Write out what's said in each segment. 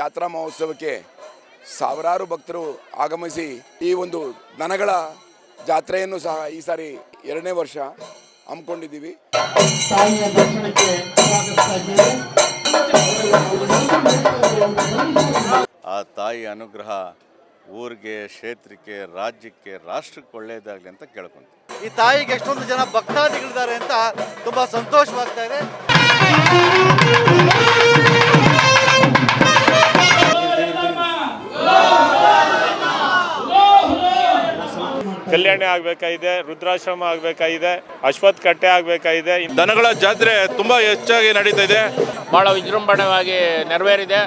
ಜಾತ್ರಾ ಮಹೋತ್ಸವಕ್ಕೆ ಸಾವಿರಾರು ಭಕ್ತರು ಆಗಮಿಸಿ ಈ ಒಂದು ದನಗಳ ಜಾತ್ರೆಯನ್ನು ಸಹ ಈ ಸಾರಿ 2ನೇ ವರ್ಷ ಹಮ್ಮಿಕೊಂಡಿದ್ದೀವಿ. ಆ ತಾಯಿ ಅನುಗ್ರಹ ಊರಿಗೆ, ಕ್ಷೇತ್ರಕ್ಕೆ, ರಾಜ್ಯಕ್ಕೆ, ರಾಷ್ಟ್ರಕ್ಕೆ ಒಳ್ಳೆಯದಾಗಲಿ ಅಂತ ಕೇಳ್ಕೊಂತೀವಿ. ಈ ತಾಯಿಗೆ ಎಷ್ಟೊಂದು ಜನ ಭಕ್ತಾದಿಗಳಿದ್ದಾರೆ ಅಂತ ತುಂಬ ಸಂತೋಷವಾಗ್ತಾ ಇದೆ. ಕಲ್ಯಾಣಿ ಆಗಬೇಕಾಗಿದೆ, ರುದ್ರಾಶ್ರಮ ಆಗಬೇಕಾಗಿದೆ, ಅಶ್ವತ್ಥ ಕಟ್ಟೆ ಆಗಬೇಕಾಗಿದೆ. ದನಗಳ ಜಾತ್ರೆ ತುಂಬ ಹೆಚ್ಚಾಗಿ ನಡೀತಾ ಇದೆ, ಬಹಳ ವಿಜೃಂಭಣೆಯಾಗಿ ನೆರವೇರಿದೆ.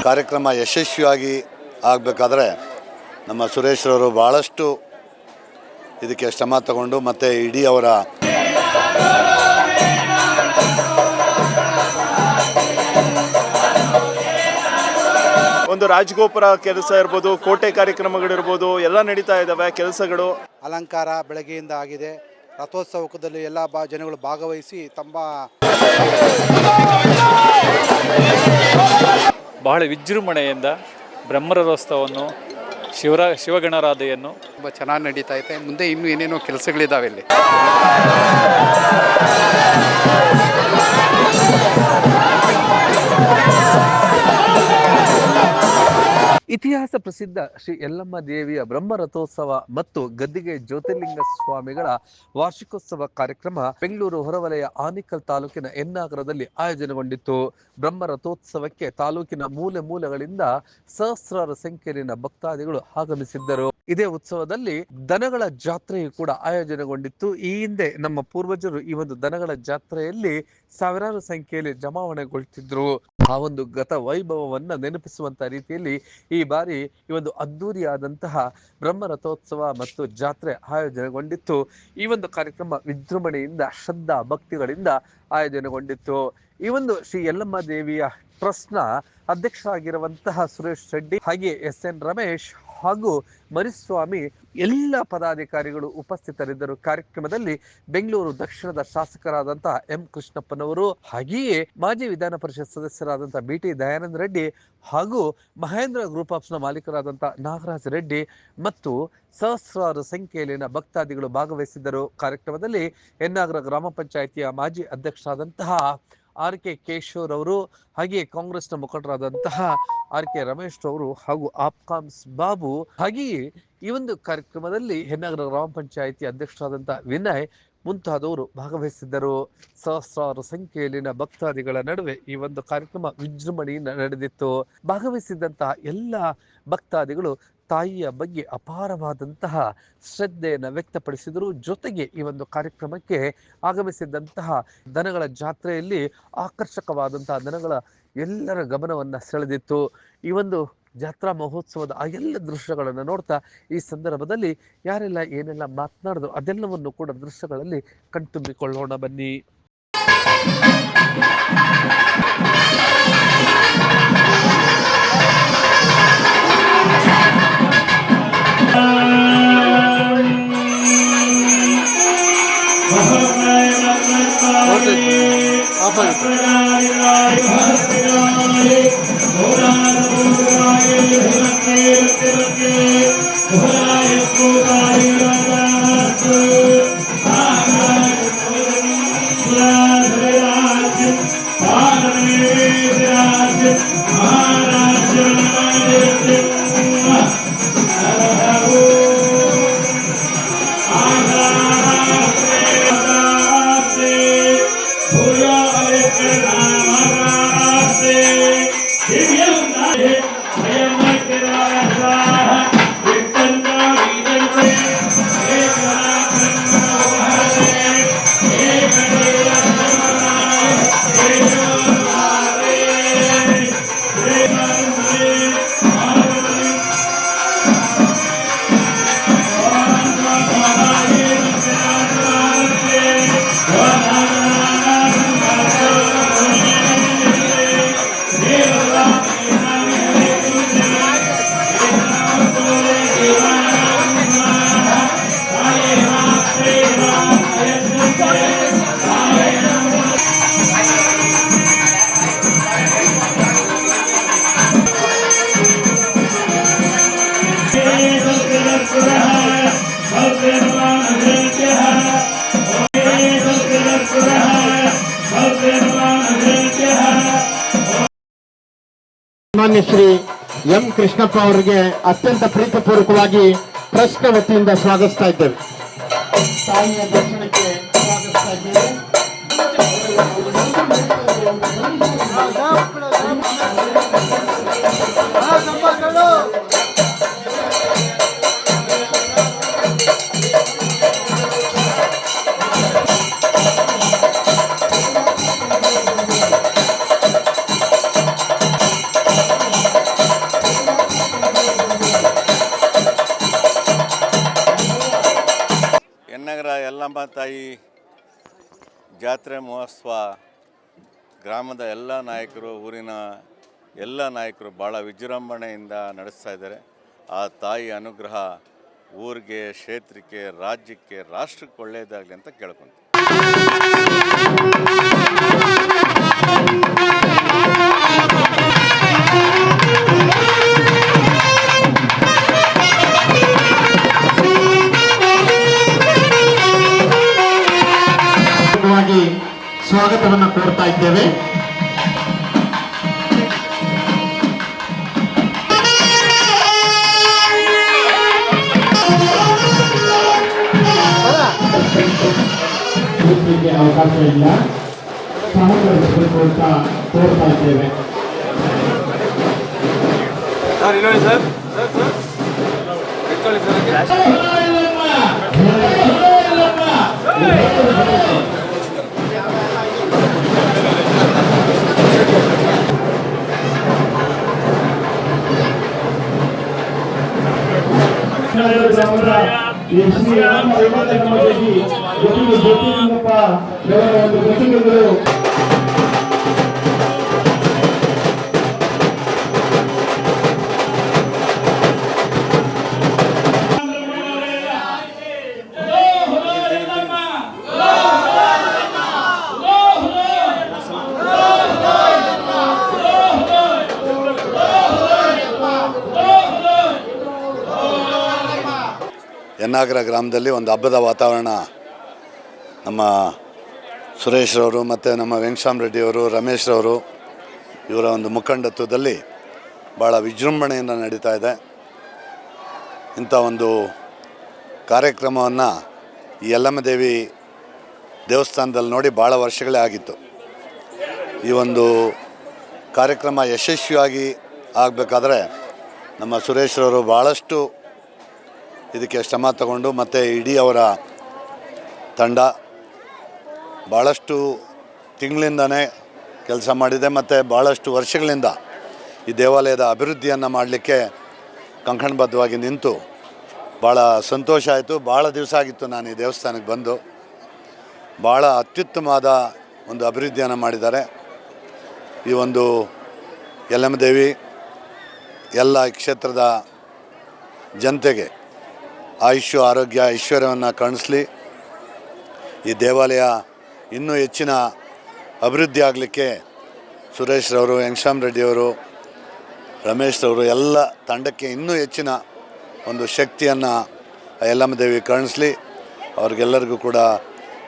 ಕಾರ್ಯಕ್ರಮ ಯಶಸ್ವಿಯಾಗಿ ಆಗಬೇಕಾದ್ರೆ ನಮ್ಮ ಸುರೇಶ್ರವರು ಭಾಳಷ್ಟು ಇದಕ್ಕೆ ಶ್ರಮ ತಗೊಂಡು ಮತ್ತು ಇಡೀ ಅವರ ಒಂದು ರಾಜಗೋಪುರ ಕೆಲಸ ಇರ್ಬೋದು, ಕೋಟೆ ಕಾರ್ಯಕ್ರಮಗಳಿರ್ಬೋದು, ಎಲ್ಲ ನಡೀತಾ ಇದ್ದಾವೆ ಕೆಲಸಗಳು. ಅಲಂಕಾರ ಬೆಳಗ್ಗೆಯಿಂದ ಆಗಿದೆ. ರಥೋತ್ಸವದಲ್ಲಿ ಎಲ್ಲ ಜನಗಳು ಭಾಗವಹಿಸಿ ತಮ್ಮ ಬಹಳ ವಿಜೃಂಭಣೆಯಿಂದ ಬ್ರಹ್ಮರಥೋತ್ಸವವನ್ನು ಶಿವಗಣರಾಧೆಯನ್ನು ತುಂಬ ಚೆನ್ನಾಗಿ ನಡೀತಾ ಇದೆ. ಮುಂದೆ ಇನ್ನೂ ಏನೇನೋ ಕೆಲಸಗಳಿದ್ದಾವೆ ಇಲ್ಲಿ. ಇತಿಹಾಸ ಪ್ರಸಿದ್ಧ ಶ್ರೀ ಯಲ್ಲಮ್ಮ ದೇವಿಯ ಬ್ರಹ್ಮರಥೋತ್ಸವ ಮತ್ತು ಗದ್ದಿಗೆ ಜ್ಯೋತಿರ್ಲಿಂಗ ಸ್ವಾಮಿಗಳ ವಾರ್ಷಿಕೋತ್ಸವ ಕಾರ್ಯಕ್ರಮ ಬೆಂಗಳೂರು ಹೊರವಲಯ ಆನೇಕಲ್ ತಾಲೂಕಿನ ಎನ್ನಾಗರದಲ್ಲಿ ಆಯೋಜನೆಗೊಂಡಿತ್ತು. ಬ್ರಹ್ಮರಥೋತ್ಸವಕ್ಕೆ ತಾಲೂಕಿನ ಮೂಲೆ ಮೂಲೆಗಳಿಂದ ಸಹಸ್ರಾರು ಸಂಖ್ಯೆಯಲ್ಲಿನ ಭಕ್ತಾದಿಗಳು ಆಗಮಿಸಿದ್ದರು. ಇದೇ ಉತ್ಸವದಲ್ಲಿ ದನಗಳ ಜಾತ್ರೆಯು ಕೂಡ ಆಯೋಜನೆಗೊಂಡಿತ್ತು. ಈ ಹಿಂದೆ ನಮ್ಮ ಪೂರ್ವಜರು ಈ ಒಂದು ದನಗಳ ಜಾತ್ರೆಯಲ್ಲಿ ಸಾವಿರಾರು ಸಂಖ್ಯೆಯಲ್ಲಿ ಜಮಾವಣೆಗೊಳ್ತಿದ್ರು. ಆ ಒಂದು ಗತ ವೈಭವವನ್ನ ನೆನಪಿಸುವಂತ ರೀತಿಯಲ್ಲಿ ಈ ಬಾರಿ ಈ ಒಂದು ಅದ್ದೂರಿಯಾದಂತಹ ಬ್ರಹ್ಮರಥೋತ್ಸವ ಮತ್ತು ಜಾತ್ರೆ ಆಯೋಜನೆಗೊಂಡಿತ್ತು. ಈ ಒಂದು ಕಾರ್ಯಕ್ರಮ ವಿಜೃಂಭಣೆಯಿಂದ ಶ್ರದ್ಧಾ ಭಕ್ತಿಗಳಿಂದ ಆಯೋಜನೆಗೊಂಡಿತ್ತು. ಈ ಒಂದು ಶ್ರೀ ಯಲ್ಲಮ್ಮ ದೇವಿಯ ಟ್ರಸ್ಟ್ನ ಅಧ್ಯಕ್ಷರಾಗಿರುವಂತಹ ಸುರೇಶ್ ರೆಡ್ಡಿ, ಹಾಗೆ SN ರಮೇಶ್ ಹಾಗೂ ಮರಿಸ್ವಾಮಿ ಎಲ್ಲ ಪದಾಧಿಕಾರಿಗಳು ಉಪಸ್ಥಿತರಿದ್ದರು. ಕಾರ್ಯಕ್ರಮದಲ್ಲಿ ಬೆಂಗಳೂರು ದಕ್ಷಿಣದ ಶಾಸಕರಾದಂತಹ M ಕೃಷ್ಣಪ್ಪನವರು, ಹಾಗೆಯೇ ಮಾಜಿ ವಿಧಾನ ಪರಿಷತ್ ಸದಸ್ಯರಾದಂತಹ BT ದಯಾನಂದ ರೆಡ್ಡಿ ಹಾಗೂ ಮಹೇಂದ್ರ ಗ್ರೂಪ್ ಆಫ್ಸ್ನ ಮಾಲೀಕರಾದಂತಹ ನಾಗರಾಜ್ ರೆಡ್ಡಿ ಮತ್ತು ಸಹಸ್ರಾರು ಸಂಖ್ಯೆಯಲ್ಲಿನ ಭಕ್ತಾದಿಗಳು ಭಾಗವಹಿಸಿದ್ದರು. ಕಾರ್ಯಕ್ರಮದಲ್ಲಿ ಎನ್ನಾಗರ ಗ್ರಾಮ ಪಂಚಾಯಿತಿಯ ಮಾಜಿ ಅಧ್ಯಕ್ಷರಾದಂತಹ RK ಕೇಶವ್ ಅವರು, ಹಾಗೆಯೇ ಕಾಂಗ್ರೆಸ್ನ ಮುಖಂಡರಾದಂತಹ RK ರಮೇಶ್ ಅವರು ಹಾಗೂ ಆಪ್ಕಾಮ್ಸ್ ಬಾಬು, ಹಾಗೆಯೇ ಈ ಒಂದು ಕಾರ್ಯಕ್ರಮದಲ್ಲಿ ಹೆನ್ನಾಗರ ಗ್ರಾಮ ಪಂಚಾಯಿತಿ ಅಧ್ಯಕ್ಷರಾದಂತಹ ವಿನಯ್ ಮುಂತಾದವರು ಭಾಗವಹಿಸಿದ್ದರು. ಸಹಸ್ರಾರು ಸಂಖ್ಯೆಯಲ್ಲಿನ ಭಕ್ತಾದಿಗಳ ನಡುವೆ ಈ ಒಂದು ಕಾರ್ಯಕ್ರಮ ವಿಜೃಂಭಣೆಯಿಂದ ನಡೆದಿತ್ತು. ಭಾಗವಹಿಸಿದಂತಹ ಎಲ್ಲ ಭಕ್ತಾದಿಗಳು ತಾಯಿಯ ಬಗ್ಗೆ ಅಪಾರವಾದಂತಹ ಶ್ರದ್ಧೆಯನ್ನು ವ್ಯಕ್ತಪಡಿಸಿದರು. ಜೊತೆಗೆ ಈ ಒಂದು ಕಾರ್ಯಕ್ರಮಕ್ಕೆ ಆಗಮಿಸಿದಂತಹ ದನಗಳ ಜಾತ್ರೆಯಲ್ಲಿ ಆಕರ್ಷಕವಾದಂತಹ ದನಗಳ ಎಲ್ಲರ ಗಮನವನ್ನ ಸೆಳೆದಿತ್ತು. ಈ ಒಂದು ಜಾತ್ರಾ ಮಹೋತ್ಸವದ ಆ ಎಲ್ಲ ದೃಶ್ಯಗಳನ್ನು ನೋಡ್ತಾ ಈ ಸಂದರ್ಭದಲ್ಲಿ ಯಾರೆಲ್ಲ ಏನೆಲ್ಲ ಮಾತನಾಡಿದ್ರು ಅದೆಲ್ಲವನ್ನು ಕೂಡ ದೃಶ್ಯಗಳಲ್ಲಿ ಕಣ್ತುಂಬಿಕೊಳ್ಳೋಣ ಬನ್ನಿ. Jai ಮಾನ್ಯ ಶ್ರೀ ಎಂ ಕೃಷ್ಣಪ್ಪ ಅವರಿಗೆ ಅತ್ಯಂತ ಪ್ರೀತಿಪೂರ್ವಕವಾಗಿ ಟ್ರಸ್ಟ್ ವತಿಯಿಂದ ಸ್ವಾಗತಿಸ್ತಾ ಇದ್ದೇವೆ. ತಾಯಿಯ ದರ್ಶನಕ್ಕೆ ಸ್ವಾಗತಿಸ್ತಾ ಇದ್ದೇವೆ. ಯನ್ನಗರ ಯಲ್ಲಮ್ಮ ತಾಯಿ ಜಾತ್ರೆ ಮಹೋತ್ಸವ ಗ್ರಾಮದ ಎಲ್ಲ ನಾಯಕರು, ಊರಿನ ಎಲ್ಲ ನಾಯಕರು ಭಾಳ ವಿಜೃಂಭಣೆಯಿಂದ ನಡೆಸ್ತಾ ಇದ್ದಾರೆ. ಆ ತಾಯಿ ಅನುಗ್ರಹ ಊರಿಗೆ, ಕ್ಷೇತ್ರಕ್ಕೆ, ರಾಜ್ಯಕ್ಕೆ, ರಾಷ್ಟ್ರಕ್ಕೆ ಒಳ್ಳೆಯದಾಗಲಿ ಅಂತ ಕೇಳ್ಕೊಂತೀನಿ. ಸ್ವಾಗತವನ್ನು ಕೋರ್ತಾ ಇದ್ದೇವೆ. ಅವಕಾಶ ಇಲ್ಲ, ಸಹಕರಿಸಬೇಕು ಅಂತ ಕೋರ್ತಾ ಇದ್ದೇವೆ. ಯನ್ನಾಗರ ಗ್ರಾಮದಲ್ಲಿ ಒಂದು ಹಬ್ಬದ ವಾತಾವರಣ ನಮ್ಮ ಸುರೇಶ್ರವರು ಮತ್ತು ನಮ್ಮ ವೆಂಕಟರಾಮ ರೆಡ್ಡಿಯವರು, ರಮೇಶ್ರವರು ಇವರ ಒಂದು ಮುಖಂಡತ್ವದಲ್ಲಿ ಭಾಳ ವಿಜೃಂಭಣೆಯಿಂದ ನಡೀತಾ ಇದೆ. ಇಂಥ ಒಂದು ಕಾರ್ಯಕ್ರಮವನ್ನು ಈ ಯಲ್ಲಮ್ಮ ದೇವಿ ದೇವಸ್ಥಾನದಲ್ಲಿ ನೋಡಿ ಭಾಳ ವರ್ಷಗಳೇ ಆಗಿತ್ತು. ಈ ಒಂದು ಕಾರ್ಯಕ್ರಮ ಯಶಸ್ವಿಯಾಗಿ ಆಗಬೇಕಾದ್ರೆ ನಮ್ಮ ಸುರೇಶ್ರವರು ಭಾಳಷ್ಟು ಇದಕ್ಕೆ ಶ್ರಮ ತಗೊಂಡು ಮತ್ತು ಇಡೀ ಅವರ ತಂಡ ಭಾಳಷ್ಟು ತಿಂಗಳಿಂದನೇ ಕೆಲಸ ಮಾಡಿದೆ ಮತ್ತು ಭಾಳಷ್ಟು ವರ್ಷಗಳಿಂದ ಈ ದೇವಾಲಯದ ಅಭಿವೃದ್ಧಿಯನ್ನು ಮಾಡಲಿಕ್ಕೆ ಕಂಕಣಬದ್ಧವಾಗಿ ನಿಂತು ಭಾಳ ಸಂತೋಷ ಆಯಿತು. ಭಾಳ ದಿವಸ ಆಗಿತ್ತು ನಾನು ಈ ದೇವಸ್ಥಾನಕ್ಕೆ ಬಂದು. ಭಾಳ ಅತ್ಯುತ್ತಮವಾದ ಒಂದು ಅಭಿವೃದ್ಧಿಯನ್ನು ಮಾಡಿದ್ದಾರೆ. ಈ ಒಂದು ಯಲ್ಲಮ್ಮ ದೇವಿ ಎಲ್ಲ ಕ್ಷೇತ್ರದ ಜನತೆಗೆ ಆಯುಷ್ಯ, ಆರೋಗ್ಯ, ಐಶ್ವರ್ಯವನ್ನು ಕಾಣಿಸ್ಲಿ. ಈ ದೇವಾಲಯ ಇನ್ನೂ ಹೆಚ್ಚಿನ ಅಭಿವೃದ್ಧಿ ಆಗಲಿಕ್ಕೆ ಸುರೇಶ್ರವರು, ವೆಂಕಟರಾಮ ರೆಡ್ಡಿಯವರು, ರಮೇಶ್ರವರು ಎಲ್ಲ ತಂಡಕ್ಕೆ ಇನ್ನೂ ಹೆಚ್ಚಿನ ಒಂದು ಶಕ್ತಿಯನ್ನು ಯಲ್ಲಮ್ಮ ದೇವಿ ಕಾಣಿಸ್ಲಿ. ಅವ್ರಿಗೆಲ್ಲರಿಗೂ ಕೂಡ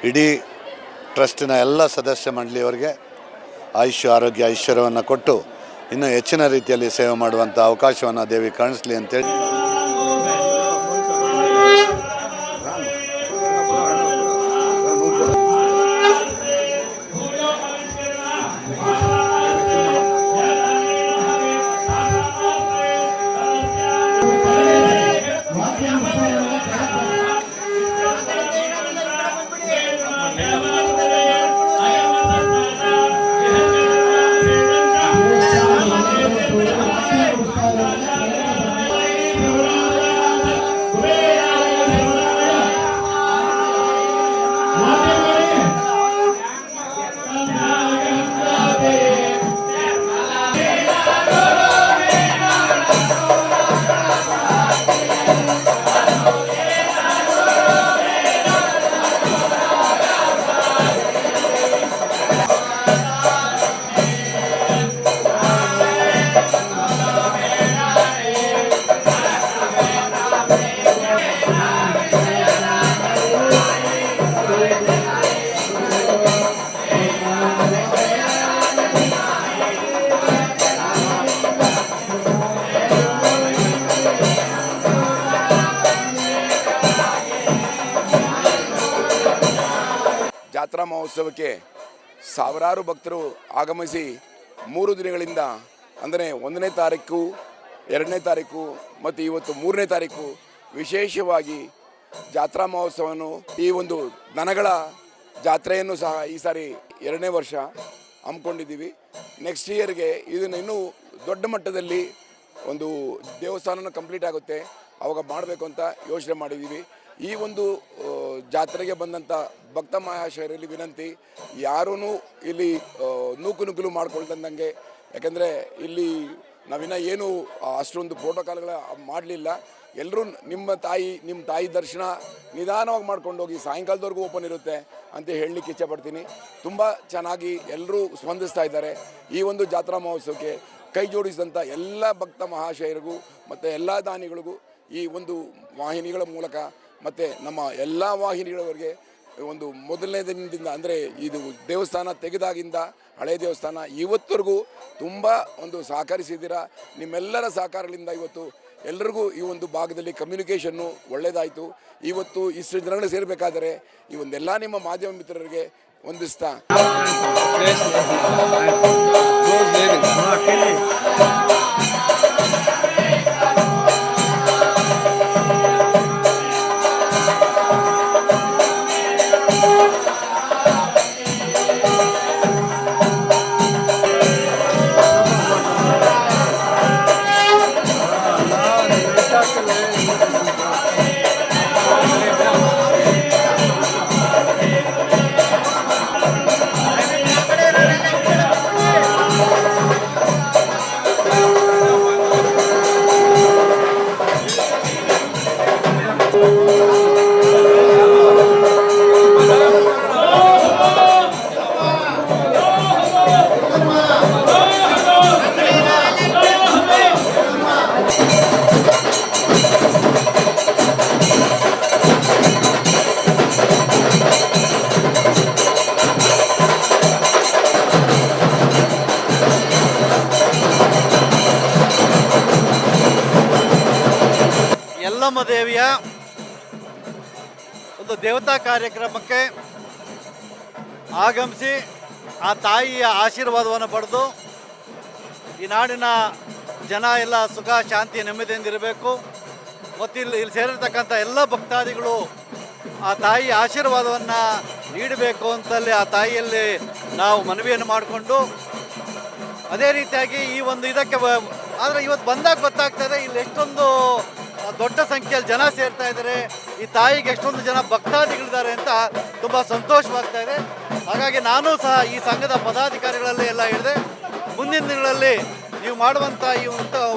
ಇಡೀ ಟ್ರಸ್ಟಿನ ಎಲ್ಲ ಸದಸ್ಯ ಮಂಡಳಿಯವರಿಗೆ ಆಯುಷ್ಯ, ಆರೋಗ್ಯ, ಐಶ್ವರ್ಯವನ್ನು ಕೊಟ್ಟು ಇನ್ನೂ ಹೆಚ್ಚಿನ ರೀತಿಯಲ್ಲಿ ಸೇವೆ ಮಾಡುವಂಥ ಅವಕಾಶವನ್ನು ದೇವಿ ಕಾಣಿಸ್ಲಿ ಅಂತೇಳಿ ಜಾತ್ರಾ ಮಹೋತ್ಸವಕ್ಕೆ ಸಾವಿರಾರು ಭಕ್ತರು ಆಗಮಿಸಿ 3 ದಿನಗಳಿಂದ ಅಂದರೆ 1ನೇ ತಾರೀಕು 2ನೇ ತಾರೀಕು ಮತ್ತು ಇವತ್ತು 3ನೇ ತಾರೀಕು ವಿಶೇಷವಾಗಿ ಜಾತ್ರಾ ಮಹೋತ್ಸವವನ್ನು ಈ ಒಂದು ದನಗಳ ಜಾತ್ರೆಯನ್ನು ಸಹ ಈ ಸಾರಿ 2ನೇ ವರ್ಷ ಹಮ್ಮಿಕೊಂಡಿದ್ದೀವಿ. ನೆಕ್ಸ್ಟ್ ಇಯರ್ಗೆ ಇದನ್ನು ಇನ್ನೂ ದೊಡ್ಡ ಮಟ್ಟದಲ್ಲಿ ಒಂದು ದೇವಸ್ಥಾನನ ಕಂಪ್ಲೀಟ್ ಆಗುತ್ತೆ ಆವಾಗ ಮಾಡಬೇಕು ಅಂತ ಯೋಚನೆ ಮಾಡಿದ್ದೀವಿ. ಈ ಒಂದು ಜಾತ್ರೆಗೆ ಬಂದಂಥ ಭಕ್ತ ಮಹಾಶಯರಲ್ಲಿ ವಿನಂತಿ, ಯಾರೂ ಇಲ್ಲಿ ನೂಕುನುಗ್ಗಲು ಮಾಡ್ಕೊಳ್ದಂಗೆ, ಯಾಕೆಂದರೆ ಇಲ್ಲಿ ನಾವಿನ್ನ ಏನು ಅಷ್ಟೊಂದು ಪ್ರೋಟೋಕಾಲ್ಗಳ ಮಾಡಲಿಲ್ಲ. ಎಲ್ಲರೂ ನಿಮ್ಮ ತಾಯಿ ದರ್ಶನ ನಿಧಾನವಾಗಿ ಮಾಡ್ಕೊಂಡು ಹೋಗಿ, ಸಾಯಂಕಾಲದವರೆಗೂ ಓಪನ್ ಇರುತ್ತೆ ಅಂತ ಹೇಳಲಿಕ್ಕೆ ಇಷ್ಟಪಡ್ತೀನಿ. ತುಂಬ ಚೆನ್ನಾಗಿ ಎಲ್ಲರೂ ಸ್ಪಂದಿಸ್ತಾ ಇದ್ದಾರೆ. ಈ ಒಂದು ಜಾತ್ರಾ ಮಹೋತ್ಸವಕ್ಕೆ ಕೈ ಜೋಡಿಸಿದಂಥ ಎಲ್ಲ ಭಕ್ತ ಮಹಾಶಯರಿಗೂ ಮತ್ತು ಎಲ್ಲ ದಾನಿಗಳಿಗೂ ಈ ಒಂದು ವಾಹಿನಿಗಳ ಮೂಲಕ ಮತ್ತು ನಮ್ಮ ಎಲ್ಲ ವಾಹಿನಿಗಳವರೆಗೆ ಒಂದು ಮೊದಲನೇ ದಿನದಿಂದ ಅಂದರೆ ಇದು ದೇವಸ್ಥಾನ ತೆಗೆದಾಗಿಂದ ಹಳೆಯ ದೇವಸ್ಥಾನ ಇವತ್ತವರೆಗೂ ತುಂಬ ಒಂದು ಸಹಕರಿಸಿದ್ದೀರಾ. ನಿಮ್ಮೆಲ್ಲರ ಸಹಕಾರದಿಂದ ಇವತ್ತು ಎಲ್ಲರಿಗೂ ಈ ಒಂದು ಭಾಗದಲ್ಲಿ ಕಮ್ಯುನಿಕೇಷನ್ನು ಒಳ್ಳೆಯದಾಯಿತು. ಇವತ್ತು ಇಷ್ಟು ಜನಗಳು ಸೇರಬೇಕಾದರೆ ಈ ಒಂದೆಲ್ಲ ನಿಮ್ಮ ಮಾಧ್ಯಮ ಮಿತ್ರರಿಗೆ ವಂದಿಸ್ತಾ ಯಲ್ಲಮ್ಮ ದೇವಿಯ ಒಂದು ದೇವತಾ ಕಾರ್ಯಕ್ರಮಕ್ಕೆ ಆಗಮಿಸಿ ಆ ತಾಯಿಯ ಆಶೀರ್ವಾದವನ್ನು ಪಡೆದು ಈ ನಾಡಿನ ಜನ ಎಲ್ಲ ಸುಖ ಶಾಂತಿ ನೆಮ್ಮದಿಯಿಂದಿರಬೇಕು. ಮತ್ತು ಇಲ್ಲಿ ಸೇರಿರ್ತಕ್ಕಂಥ ಎಲ್ಲ ಭಕ್ತಾದಿಗಳು ಆ ತಾಯಿಯ ಆಶೀರ್ವಾದವನ್ನು ನೀಡಬೇಕು ಅಂತಲ್ಲಿ ಆ ತಾಯಿಯಲ್ಲಿ ನಾವು ಮನವಿಯನ್ನು ಮಾಡಿಕೊಂಡು, ಅದೇ ರೀತಿಯಾಗಿ ಈ ಒಂದು ಇದಕ್ಕೆ ಆದರೆ ಇವತ್ತು ಬಂದಾಗ ಗೊತ್ತಾಗ್ತದೆ ಇಲ್ಲಿ ಎಷ್ಟೊಂದು ದೊಡ್ಡ ಸಂಖ್ಯೆಯಲ್ಲಿ ಜನ ಸೇರ್ತಾ ಇದ್ದಾರೆ, ಈ ತಾಯಿಗೆ ಎಷ್ಟೊಂದು ಜನ ಭಕ್ತಾದಿಗಳಿದ್ದಾರೆ ಅಂತ ತುಂಬ ಸಂತೋಷವಾಗ್ತಾ ಇದೆ. ಹಾಗಾಗಿ ನಾನು ಸಹ ಈ ಸಂಘದ ಪದಾಧಿಕಾರಿಗಳಲ್ಲಿ ಎಲ್ಲ ಹೇಳಿದೆ, ಮುಂದಿನ ದಿನಗಳಲ್ಲಿ ನೀವು ಮಾಡುವಂಥ ಈ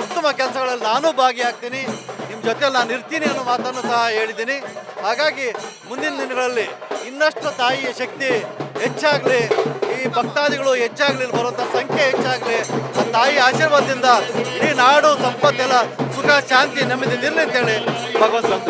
ಉತ್ತಮ ಕೆಲಸಗಳಲ್ಲಿ ನಾನು ಭಾಗಿಯಾಗ್ತೀನಿ, ನಿಮ್ಮ ಜೊತೆಯಲ್ಲಿ ನಾನು ಇರ್ತೀನಿ ಅನ್ನೋ ಮಾತನ್ನು ಸಹ ಹೇಳಿದ್ದೀನಿ. ಹಾಗಾಗಿ ಮುಂದಿನ ದಿನಗಳಲ್ಲಿ ಇನ್ನಷ್ಟು ತಾಯಿಯ ಶಕ್ತಿ ಹೆಚ್ಚಾಗಲಿ, ಈ ಭಕ್ತಾದಿಗಳು ಹೆಚ್ಚಾಗಲಿ, ಬರುವಂಥ ಸಂಖ್ಯೆ ಹೆಚ್ಚಾಗಲಿ, ಆ ತಾಯಿ ಆಶೀರ್ವಾದದಿಂದ ಇಡೀ ನಾಡು ಸಂಪತ್ತೆಲ್ಲ ಸುಖ ಶಾಂತಿ ನೆಮ್ಮದಿಯಿಂದ ಇರಲಿ ಅಂತೇಳಿ ಭಗವಂತ.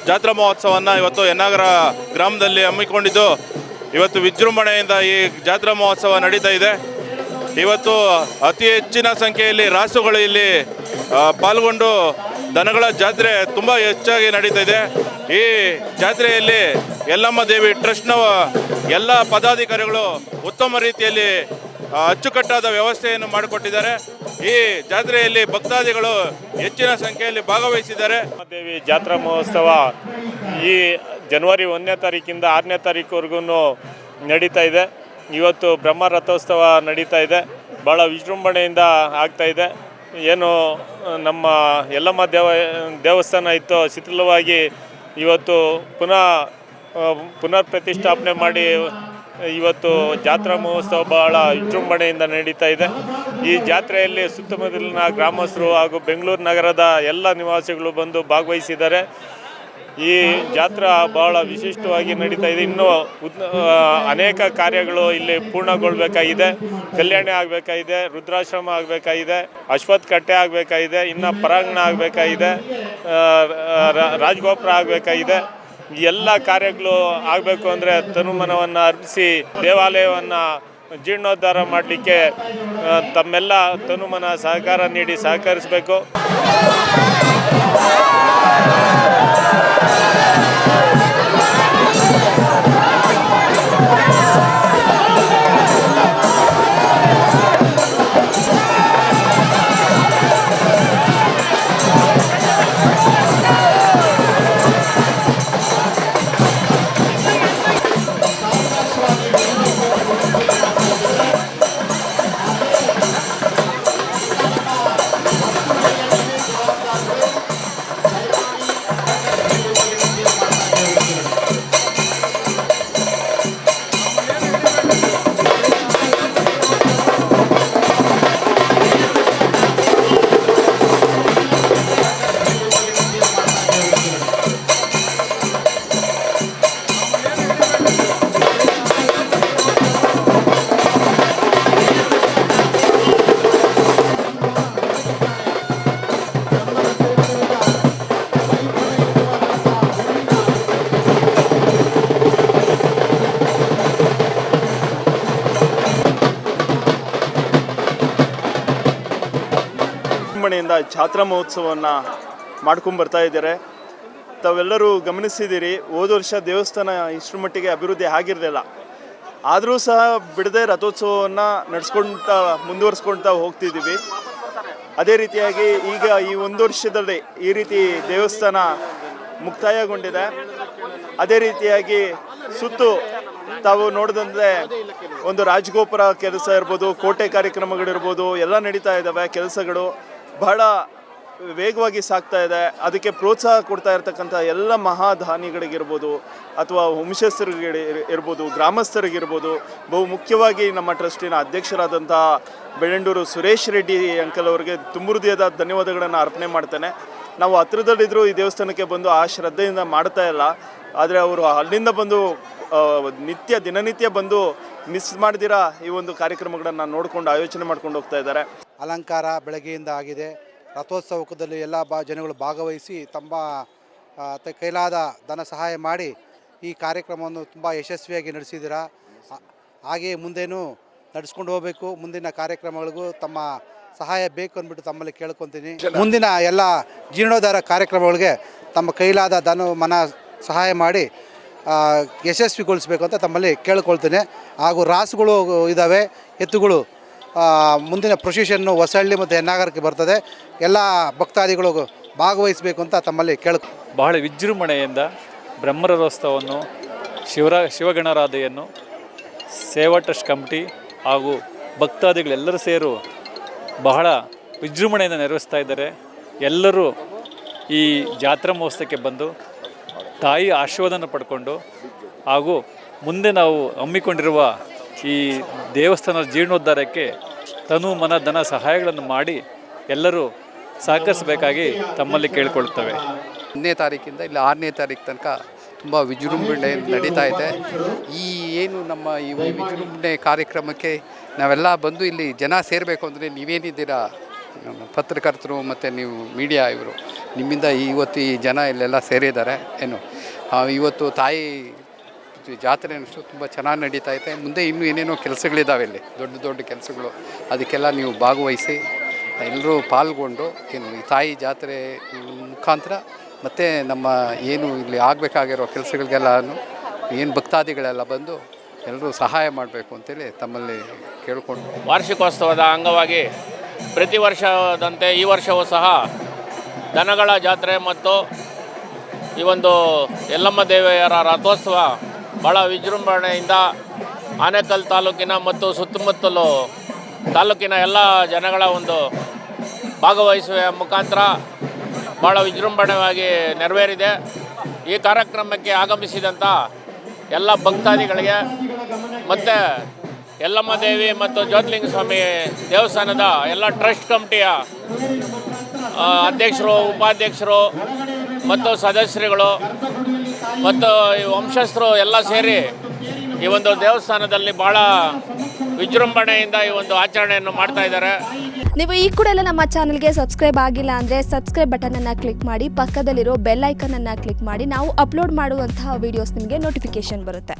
ಜಾತ್ರಾ ಮಹೋತ್ಸವವನ್ನು ಇವತ್ತು ಯನ್ನಾಗರ ಗ್ರಾಮದಲ್ಲಿ ಹಮ್ಮಿಕೊಂಡಿದ್ದು ಇವತ್ತು ವಿಜೃಂಭಣೆಯಿಂದ ಈ ಜಾತ್ರಾ ಮಹೋತ್ಸವ ನಡೀತಾ ಇದೆ. ಇವತ್ತು ಅತಿ ಹೆಚ್ಚಿನ ಸಂಖ್ಯೆಯಲ್ಲಿ ರಾಸುಗಳು ಇಲ್ಲಿ ಪಾಲ್ಗೊಂಡು ದನಗಳ ಜಾತ್ರೆ ತುಂಬ ಹೆಚ್ಚಾಗಿ ನಡೀತಾ ಇದೆ. ಈ ಜಾತ್ರೆಯಲ್ಲಿ ಯಲ್ಲಮ್ಮ ದೇವಿ ಟ್ರಸ್ಟ್ನ ಎಲ್ಲ ಪದಾಧಿಕಾರಿಗಳು ಉತ್ತಮ ರೀತಿಯಲ್ಲಿ ಅಚ್ಚುಕಟ್ಟಾದ ವ್ಯವಸ್ಥೆಯನ್ನು ಮಾಡಿಕೊಟ್ಟಿದ್ದಾರೆ. ಈ ಜಾತ್ರೆಯಲ್ಲಿ ಭಕ್ತಾದಿಗಳು ಹೆಚ್ಚಿನ ಸಂಖ್ಯೆಯಲ್ಲಿ ಭಾಗವಹಿಸಿದ್ದಾರೆ. ದೇವಿ ಜಾತ್ರಾ ಮಹೋತ್ಸವ ಈ ಜನವರಿ 1ನೇ ತಾರೀಕಿಂದ 6ನೇ ತಾರೀಕುವರೆಗೂ ನಡೀತಾ ಇದೆ. ಇವತ್ತು ಬ್ರಹ್ಮ ರಥೋತ್ಸವ ನಡೀತಾ ಇದೆ. ಭಾಳ ವಿಜೃಂಭಣೆಯಿಂದ ಆಗ್ತಾ ಇದೆ. ಏನು ನಮ್ಮ ಯಲ್ಲಮ್ಮ ದೇವಸ್ಥಾನ ಇತ್ತು ಶಿಥಿಲವಾಗಿ ಇವತ್ತು ಪುನರ್ ಪ್ರತಿಷ್ಠಾಪನೆ ಮಾಡಿ ಇವತ್ತು ಜಾತ್ರಾ ಮಹೋತ್ಸವ ಬಹಳ ವಿಜೃಂಭಣೆಯಿಂದ ನಡೀತಾ ಇದೆ. ಈ ಜಾತ್ರೆಯಲ್ಲಿ ಸುತ್ತಮುತ್ತಲಿನ ಗ್ರಾಮಸ್ಥರು ಹಾಗೂ ಬೆಂಗಳೂರು ನಗರದ ಎಲ್ಲ ನಿವಾಸಿಗಳು ಬಂದು ಭಾಗವಹಿಸಿದ್ದಾರೆ. ಈ ಜಾತ್ರಾ ಬಹಳ ವಿಶಿಷ್ಟವಾಗಿ ನಡೀತಾ ಇದೆ. ಇನ್ನೂ ಅನೇಕ ಕಾರ್ಯಗಳು ಇಲ್ಲಿ ಪೂರ್ಣಗೊಳ್ಳಬೇಕಾಗಿದೆ. ಕಲ್ಯಾಣಿ ಆಗಬೇಕಾಗಿದೆ, ರುದ್ರಾಶ್ರಮ ಆಗಬೇಕಾಗಿದೆ, ಅಶ್ವತ್ಥ ಕಟ್ಟೆ ಆಗಬೇಕಾಗಿದೆ, ಇನ್ನು ಪರಾಂಗಣ ಆಗಬೇಕಾಗಿದೆ, ರಾಜಗೋಪುರ ಆಗಬೇಕಾಗಿದೆ. ಈ ಎಲ್ಲ ಕಾರ್ಯಗಳು ಆಗಬೇಕು ಅಂದರೆ ತನುಮನವನ್ನು ಅರ್ಪಿಸಿ ದೇವಾಲಯವನ್ನು ಜೀರ್ಣೋದ್ಧಾರ ಮಾಡಲಿಕ್ಕೆ ತಮ್ಮೆಲ್ಲ ತನುಮನ ಸಹಕಾರ ನೀಡಿ ಸಹಕರಿಸಬೇಕು. ಜಾತ್ರಾ ಮಹೋತ್ಸವವನ್ನು ಮಾಡ್ಕೊಂಡು ಬರ್ತಾ ಇದ್ದಾರೆ. ತಾವೆಲ್ಲರೂ ಗಮನಿಸಿದ್ದೀರಿ, ಹೋದ ವರ್ಷ ದೇವಸ್ಥಾನ ಇಷ್ಟರ ಮಟ್ಟಿಗೆ ಅಭಿವೃದ್ಧಿ ಆಗಿರಲಿಲ್ಲ. ಆದರೂ ಸಹ ಬಿಡದೆ ರಥೋತ್ಸವವನ್ನು ಮುಂದುವರಿಸ್ಕೊಳ್ತಾ ಹೋಗ್ತಿದ್ದೀವಿ. ಅದೇ ರೀತಿಯಾಗಿ ಈಗ ಈ 1 ವರ್ಷದಲ್ಲಿ ಈ ರೀತಿ ದೇವಸ್ಥಾನ ಮುಕ್ತಾಯಗೊಂಡಿದೆ. ಅದೇ ರೀತಿಯಾಗಿ ಸುತ್ತು ತಾವು ನೋಡಿದಂತೆ ಒಂದು ರಾಜಗೋಪುರ ಕೆಲಸ ಇರ್ಬೋದು, ಕೋಟೆ ಕಾರ್ಯಕ್ರಮಗಳಿರ್ಬೋದು, ಎಲ್ಲ ನಡೀತಾ ಇದ್ದಾವೆ. ಕೆಲಸಗಳು ಬಹಳ ವೇಗವಾಗಿ ಸಾಗ್ತಾ ಇದೆ. ಅದಕ್ಕೆ ಪ್ರೋತ್ಸಾಹ ಕೊಡ್ತಾ ಇರ್ತಕ್ಕಂಥ ಎಲ್ಲ ಮಹಾದಾನಿಗಳಿಗಿರ್ಬೋದು ಅಥವಾ ವಂಶಸ್ಥರಿಗೆ ಇರ್ಬೋದು, ಗ್ರಾಮಸ್ಥರಿಗಿರ್ಬೋದು, ಬಹು ಮುಖ್ಯವಾಗಿ ನಮ್ಮ ಟ್ರಸ್ಟಿನ ಅಧ್ಯಕ್ಷರಾದಂಥ ಬೆಳ್ಳಂಡೂರು ಸುರೇಶ್ ರೆಡ್ಡಿ ಅಂಕಲ್ ಅವರಿಗೆ ತುಂಬ ಹೃದಯದ ಧನ್ಯವಾದಗಳನ್ನು ಅರ್ಪಣೆ ಮಾಡ್ತೇನೆ. ನಾವು ಹತ್ರದಲ್ಲಿದ್ದರೂ ಈ ದೇವಸ್ಥಾನಕ್ಕೆ ಬಂದು ಆ ಶ್ರದ್ಧೆಯಿಂದ ಮಾಡ್ತಾ ಇಲ್ಲ. ಆದರೆ ಅವರು ಅಲ್ಲಿಂದ ಬಂದು ದಿನನಿತ್ಯ ಬಂದು ಮಿಸ್ ಮಾಡ್ದಿರಾ ಈ ಒಂದು ಕಾರ್ಯಕ್ರಮಗಳನ್ನು ನೋಡಿಕೊಂಡು ಆಯೋಜನೆ ಮಾಡ್ಕೊಂಡು ಹೋಗ್ತಾ ಇದ್ದಾರೆ. ಅಲಂಕಾರ ಬೆಳಗ್ಗೆಯಿಂದ ಆಗಿದೆ. ರಥೋತ್ಸವದಲ್ಲಿ ಎಲ್ಲ ಜನಗಳು ಭಾಗವಹಿಸಿ ತಮ್ಮ ಕೈಲಾದ ಧನ ಸಹಾಯ ಮಾಡಿ ಈ ಕಾರ್ಯಕ್ರಮವನ್ನು ತುಂಬ ಯಶಸ್ವಿಯಾಗಿ ನಡೆಸಿದ್ದೀರಾ. ಹಾಗೆಯೇ ಮುಂದೇನೂ ನಡೆಸ್ಕೊಂಡು ಹೋಗಬೇಕು. ಮುಂದಿನ ಕಾರ್ಯಕ್ರಮಗಳಿಗೂ ತಮ್ಮ ಸಹಾಯ ಬೇಕು ಅಂದ್ಬಿಟ್ಟು ತಮ್ಮಲ್ಲಿ ಕೇಳ್ಕೊತೀನಿ. ಮುಂದಿನ ಎಲ್ಲ ಜೀರ್ಣೋದ್ಧಾರ ಕಾರ್ಯಕ್ರಮಗಳಿಗೆ ತಮ್ಮ ಕೈಲಾದ ಮನ ಸಹಾಯ ಮಾಡಿ ಯಶಸ್ವಿಗೊಳಿಸಬೇಕು ಅಂತ ತಮ್ಮಲ್ಲಿ ಕೇಳ್ಕೊಳ್ತೀನಿ. ಹಾಗೂ ರಾಸುಗಳು ಇದ್ದಾವೆ, ಎತ್ತುಗಳು ಮುಂದಿನ ಪ್ರೊಸೆಷನ್ನು ಹೊಸಹಳ್ಳಿ ಮತ್ತು ಹೆನ್ನಾಗರಕ್ಕೆ ಬರ್ತದೆ. ಎಲ್ಲ ಭಕ್ತಾದಿಗಳು ಭಾಗವಹಿಸಬೇಕು ಅಂತ ತಮ್ಮಲ್ಲಿ ಬಹಳ ವಿಜೃಂಭಣೆಯಿಂದ ಬ್ರಹ್ಮರಥೋತ್ಸವವನ್ನು ಶಿವಗಣರಾಧೆಯನ್ನು ಸೇವಾ ಟ್ರಸ್ಟ್ ಕಮಿಟಿ ಹಾಗೂ ಭಕ್ತಾದಿಗಳೆಲ್ಲರೂ ಸೇರು ಬಹಳ ವಿಜೃಂಭಣೆಯಿಂದ ನೆರವೇರಿಸ್ತಾ ಇದ್ದಾರೆ. ಎಲ್ಲರೂ ಈ ಜಾತ್ರಾ ಮಹೋತ್ಸವಕ್ಕೆ ಬಂದು ತಾಯಿ ಆಶೀರ್ವಾದನ ಪಡ್ಕೊಂಡು ಹಾಗೂ ಮುಂದೆ ನಾವು ಹಮ್ಮಿಕೊಂಡಿರುವ ಈ ದೇವಸ್ಥಾನದ ಜೀರ್ಣೋದ್ಧಾರಕ್ಕೆ ತನು ಮನ ಧನ ಸಹಾಯಗಳನ್ನು ಮಾಡಿ ಎಲ್ಲರೂ ಸಹಕರಿಸಬೇಕಾಗಿ ತಮ್ಮಲ್ಲಿ ಕೇಳಿಕೊಳ್ತೇವೆ. 1ನೇ ತಾರೀಕಿಂದ ಇಲ್ಲ 6ನೇ ತಾರೀಕು ತನಕ ತುಂಬ ವಿಜೃಂಭಣೆ ನಡೀತಾ ಇದೆ. ಈ ಏನು ನಮ್ಮ ಈ ವಿಜೃಂಭಣೆ ಕಾರ್ಯಕ್ರಮಕ್ಕೆ ನಾವೆಲ್ಲ ಬಂದು ಇಲ್ಲಿ ಜನ ಸೇರಬೇಕು ಅಂದರೆ ನೀವೇನಿದ್ದೀರಾ ಪತ್ರಕರ್ತರು ಮತ್ತು ನೀವು ಮೀಡಿಯಾ ಇವರು ನಿಮ್ಮಿಂದ ಇವತ್ತು ಈ ಜನ ಇಲ್ಲೆಲ್ಲ ಸೇರಿದ್ದಾರೆ. ಇವತ್ತು ತಾಯಿ ಜಾತ್ರೆ ಅಷ್ಟು ತುಂಬ ಚೆನ್ನಾಗಿ ನಡೀತಾ ಇದೆ. ಮುಂದೆ ಇನ್ನೂ ಏನೇನೋ ಕೆಲಸಗಳಿದ್ದಾವೆ ಇಲ್ಲಿ, ದೊಡ್ಡ ದೊಡ್ಡ ಕೆಲಸಗಳು. ಅದಕ್ಕೆಲ್ಲ ನೀವು ಭಾಗವಹಿಸಿ ಎಲ್ಲರೂ ಪಾಲ್ಗೊಂಡು ಈ ತಾಯಿ ಜಾತ್ರೆ ಮುಖಾಂತರ ಮತ್ತು ನಮ್ಮ ಏನು ಇಲ್ಲಿ ಆಗಬೇಕಾಗಿರೋ ಕೆಲಸಗಳಿಗೆಲ್ಲ ಏನು ಭಕ್ತಾದಿಗಳೆಲ್ಲ ಬಂದು ಎಲ್ಲರೂ ಸಹಾಯ ಮಾಡಬೇಕು ಅಂತೇಳಿ ತಮ್ಮಲ್ಲಿ ಕೇಳಿಕೊಂಡು ವಾರ್ಷಿಕೋತ್ಸವದ ಅಂಗವಾಗಿ ಪ್ರತಿ ವರ್ಷದಂತೆ ಈ ವರ್ಷವೂ ಸಹ ದನಗಳ ಜಾತ್ರೆ ಮತ್ತು ಈ ಒಂದು ಯಲ್ಲಮ್ಮ ದೇವಿಯರ ರಥೋತ್ಸವ ಭಾಳ ವಿಜೃಂಭಣೆಯಿಂದ ಆನೇಕಲ್ ತಾಲೂಕಿನ ಮತ್ತು ಸುತ್ತಮುತ್ತಲು ತಾಲೂಕಿನ ಎಲ್ಲ ಜನಗಳ ಒಂದು ಭಾಗವಹಿಸುವ ಮುಖಾಂತರ ಭಾಳ ವಿಜೃಂಭಣೆಯಾಗಿ ನೆರವೇರಿದೆ. ಈ ಕಾರ್ಯಕ್ರಮಕ್ಕೆ ಆಗಮಿಸಿದಂಥ ಎಲ್ಲ ಭಕ್ತಾದಿಗಳಿಗೆ ಮತ್ತು ಯಲ್ಲಮ್ಮ ದೇವಿ ಮತ್ತು ಜ್ಯೋತಿರ್ಲಿಂಗ ಸ್ವಾಮಿ ದೇವಸ್ಥಾನದ ಎಲ್ಲ ಟ್ರಸ್ಟ್ ಕಮಿಟಿಯ ಅಧ್ಯಕ್ಷರು, ಉಪಾಧ್ಯಕ್ಷರು ಮತ್ತು ಸದಸ್ಯರುಗಳು ಮತ್ತು ಈ ವಂಶಸ್ಥರು ಎಲ್ಲ ಸೇರಿ ಈ ಒಂದು ದೇವಸ್ಥಾನದಲ್ಲಿ ಭಾಳ ವಿಜೃಂಭಣೆಯಿಂದ ಈ ಒಂದು ಆಚರಣೆಯನ್ನು ಮಾಡ್ತಾ ಇದ್ದಾರೆ. ನೀವು ಈ ಕೂಡ ಎಲ್ಲ ನಮ್ಮ ಚಾನಲ್ಗೆ ಸಬ್ಸ್ಕ್ರೈಬ್ ಆಗಿಲ್ಲ ಅಂದರೆ ಸಬ್ಸ್ಕ್ರೈಬ್ ಬಟನನ್ನು ಕ್ಲಿಕ್ ಮಾಡಿ, ಪಕ್ಕದಲ್ಲಿರೋ ಬೆಲ್ ಐಕನನ್ನು ಕ್ಲಿಕ್ ಮಾಡಿ. ನಾವು ಅಪ್ಲೋಡ್ ಮಾಡುವಂತಹ ವೀಡಿಯೋಸ್ ನಿಮಗೆ ನೋಟಿಫಿಕೇಶನ್ ಬರುತ್ತೆ.